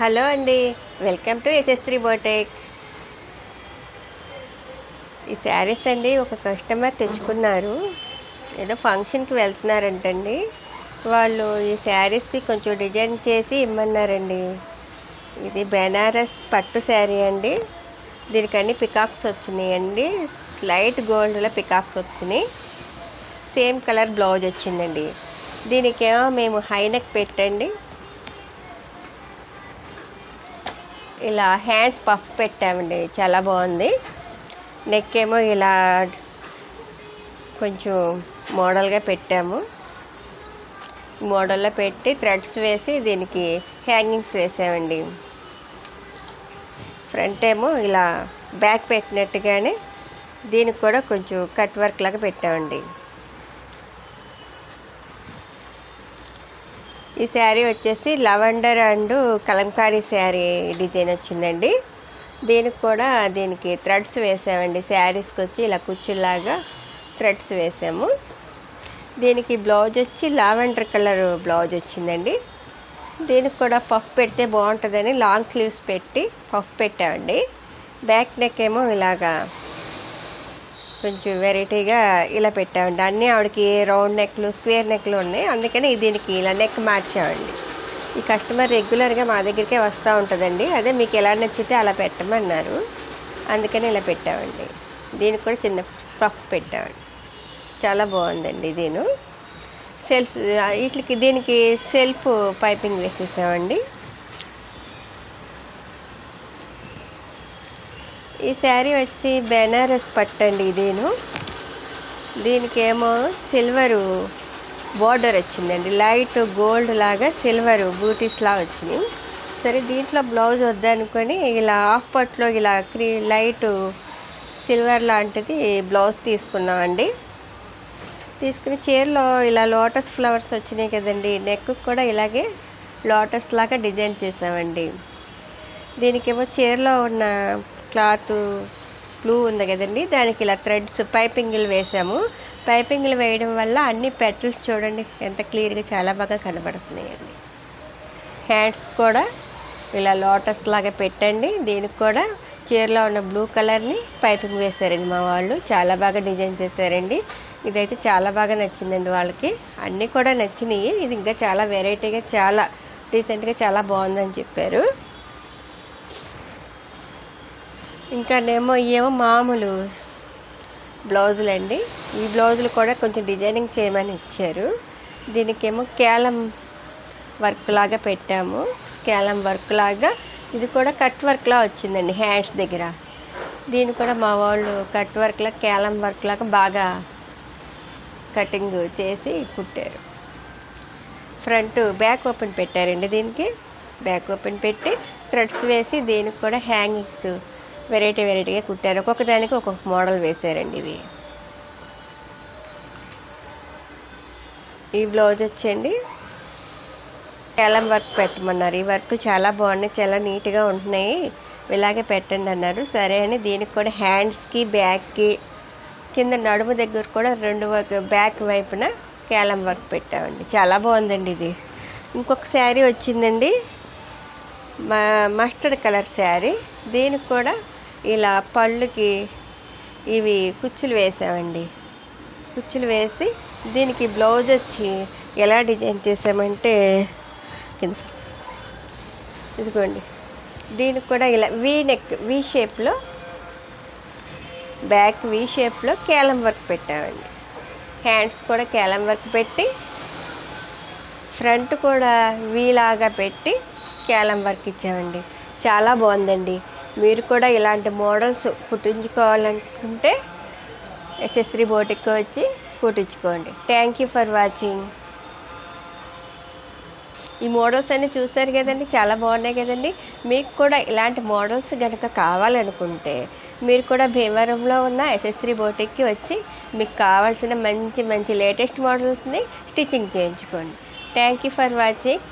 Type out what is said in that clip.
Hello అండి, welcome to SS3 బోటెక్. ఈ శారీస్ అండి ఒక కస్టమర్ తెచ్చుకున్నారు. ఏదో ఫంక్షన్కి వెళ్తున్నారంటండి. వాళ్ళు ఈ శారీస్కి కొంచెం డిజైన్ చేసి ఇమ్మన్నారండి. ఇది బెనారస్ పట్టు శారీ అండి. దీనికి అన్ని పికాక్స్ వచ్చినాయండి. లైట్ గోల్డ్లో పికాక్స్ వచ్చినాయి. సేమ్ కలర్ బ్లౌజ్ వచ్చిందండి. దీనికేమో మేము హైనెక్ పెట్టండి, ఇలా హ్యాండ్స్ పఫ్ పెట్టామండి. చాలా బాగుంది. నెక్ ఏమో ఇలా కొంచెం మోడల్గా పెట్టాము. మోడల్లో పెట్టి థ్రెడ్స్ వేసి దీనికి హ్యాంగింగ్స్ వేసామండి. ఫ్రంట్ ఏమో ఇలా బ్యాక్ పెట్టినట్టుగానే దీనికి కూడా కొంచెం కట్ వర్క్ లాగా పెట్టామండి. ఈ శారీ వచ్చేసి lavender and Kalamkari sari design వచ్చిందండి. దీనికి థ్రెడ్స్ వేసామండి. శారీస్కి వచ్చి ఇలా కుచ్చులాగా థ్రెడ్స్ వేసాము. దీనికి బ్లౌజ్ వచ్చి లావెండర్ కలర్ బ్లౌజ్ వచ్చిందండి. దీనికి కూడా పఫ్ పెడితే బాగుంటుందని లాంగ్ స్లీవ్స్ పెట్టి పఫ్ పెట్టామండి. బ్యాక్ నెక్ ఏమో ఇలాగా కొంచెం వెరైటీగా ఇలా పెట్టామండి. అన్నీ ఆవిడకి రౌండ్ నెక్లు, స్క్వేర్ నెక్లు ఉన్నాయి. అందుకని దీనికి ఇలా నెక్ మార్చామండి. ఈ కస్టమర్ రెగ్యులర్గా మా దగ్గరికే వస్తూ ఉంటుందండి. అదే మీకు ఎలా నచ్చితే అలా పెట్టమన్నారు, అందుకని ఇలా పెట్టామండి. దీనికి కూడా చిన్న పఫ్ పెట్టామండి. చాలా బాగుందండి. దీనికి సెల్ఫ్ పైపింగ్ వేసేసామండి. ఈ శారీ వచ్చి బెనారస్ పట్టండి. దీనికేమో సిల్వరు బార్డర్ వచ్చిందండి. లైట్ గోల్డ్ లాగా సిల్వరు బూటీస్లా వచ్చినాయి. సరే, దీంట్లో బ్లౌజ్ వద్దనుకొని ఇలా హాఫ్ పట్లో ఇలా లైట్ సిల్వర్ లాంటిది బ్లౌజ్ తీసుకున్నామండి. తీసుకుని చీరలో ఇలా లోటస్ ఫ్లవర్స్ వచ్చినాయి కదండి. నెక్ కూడా ఇలాగే లోటస్ లాగా డిజైన్ చేసామండి. దీనికేమో చీరలో ఉన్న క్లాత్ బ్లూ ఉంది కదండి, దానికి ఇలా థ్రెడ్స్ పైపింగ్లు వేసాము. పైపింగ్లు వేయడం వల్ల అన్ని పెటల్స్ చూడండి ఎంత క్లియర్గా చాలా బాగా కనబడుతున్నాయండి. హ్యాండ్స్ కూడా ఇలా లోటస్ లాగా పెట్టండి. దీనికి కూడా చీరలో ఉన్న బ్లూ కలర్ని పైపింగ్ వేశారండి మా వాళ్ళు. చాలా బాగా డిజైన్ చేశారండి. ఇదైతే చాలా బాగా నచ్చిందండి వాళ్ళకి. అన్నీ కూడా నచ్చినాయి. ఇది ఇంకా చాలా వెరైటీగా, చాలా రీసెంట్గా చాలా బాగుందని చెప్పారు. ఇంకానేమో ఇవేమో మామూలు బ్లౌజులు అండి. ఈ బ్లౌజులు కూడా కొంచెం డిజైనింగ్ చేయమని ఇచ్చారు. దీనికేమో క్యాలం వర్క్ లాగా పెట్టాము. క్యాలం వర్క్ లాగా ఇది కూడా కట్ వర్క్లా వచ్చిందండి హ్యాండ్స్ దగ్గర. దీన్ని కూడా మా వాళ్ళు కట్ వర్క్లా క్యాలం వర్క్ లాగా బాగా కటింగ్ చేసి కుట్టారు. ఫ్రంట్ బ్యాక్ ఓపెన్ పెట్టారండి. దీనికి బ్యాక్ ఓపెన్ పెట్టి థ్రెడ్స్ వేసి దీనికి కూడా హ్యాంగింగ్స్ వెరైటీగా కుట్టారు. ఒక్కొక్క దానికి ఒక్కొక్క మోడల్ వేశారండి. ఈ బ్లౌజ్ వచ్చండి కేలం వర్క్ పెట్టమన్నారు. ఈ వర్క్ చాలా బాగున్నాయి, చాలా నీట్గా ఉంటున్నాయి, ఇలాగే పెట్టండి అన్నారు. సరే అని దీనికి కూడా హ్యాండ్స్కి, బ్యాక్కి, కింద నడుము దగ్గర కూడా బ్యాక్ వైపున కేలం వర్క్ పెట్టామండి. చాలా బాగుందండి. ఇది ఇంకొక శారీ వచ్చిందండి, మస్టర్డ్ కలర్ శారీ. దీనికి కూడా ఇలా పళ్ళుకి ఇవి కుచ్చులు వేసామండి. కుచ్చులు వేసి దీనికి బ్లౌజ్ వచ్చి ఎలా డిజైన్ చేసామంటే ఇదిగోండి. దీనికి కూడా ఇలా వీ షేప్లో బ్యాక్ వీ షేప్లో కేలం వర్క్ పెట్టామండి. హ్యాండ్స్ కూడా కేలం వర్క్ పెట్టి ఫ్రంట్ కూడా వీలాగా పెట్టి కేలం వర్క్ ఇచ్చామండి. చాలా బాగుందండి. మీరు కూడా ఇలాంటి మోడల్స్ కుట్టించుకోవాలనుకుంటే SS3 బోటిక్కి వచ్చి కుట్టించుకోండి. Thank you for watching. ఈ మోడల్స్ అన్నీ చూస్తారు కదండి, చాలా బాగున్నాయి కదండి. మీకు కూడా ఇలాంటి మోడల్స్ కనుక కావాలనుకుంటే మీరు కూడా భీమవరంలో ఉన్న SS3 బోటిక్కి వచ్చి మీకు కావాల్సిన మంచి లేటెస్ట్ మోడల్స్ని స్టిచ్చింగ్ చేయించుకోండి. Thank you for watching.